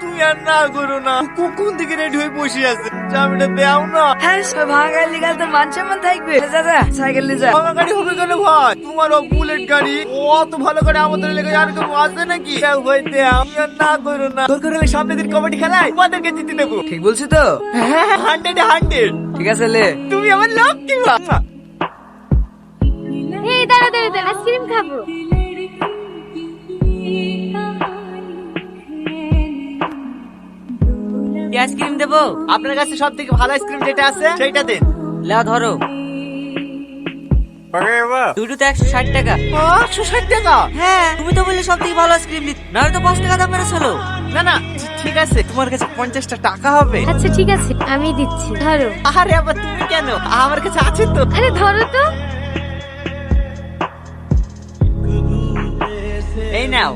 তুমি আর না করো না। কোন দিকে রেডি হয়ে বসে আছে, চাবিটা দেও না। হ্যাঁ ভাঙা গাড়ি লিগাল তোর মান সম্মান থাকবে। যা যা সাইকেল নিয়ে যা। ভাঙা গাড়ি হবে কেন ভাই? তোমার বুলেট গাড়ি, ও অত ভালো গাড়ি আমাদের লেগে আর কেউ আছে নাকি? হইতে আমি আর না করো না। তোর করে সামনে দিন কবাডি খেলায় তোমাদেরকে জিতে দেবো। ঠিক বলছি তো? 100 ঠিক আছে লে। তুমি আমার লক্ষ্মী মা। এই দাঁড়া দাঁড়া দাঁড়া, আইসক্রিম খাবো। আইসক্রিম দেবো? আপনার কাছে সব থেকে ভালো আইসক্রিম যেটা আছে সেইটা দেন। লা ধরো। দুটোতে 160 টাকা। 160 টাকা? হ্যাঁ তুমি তো বললে সব থেকে ভালো আইসক্রিম দিত, নাহলে তো 5 টাকা দাম বেড়েছিল। না না ঠিক আছে, তোমার কাছে 50টা টাকা হবে। আচ্ছা ঠিক আছে, আমি দিচ্ছি, ধরো। আরে আবার তুমি কেন, আমার কাছে আছে তো। আরে ধরো তো। এই নাও।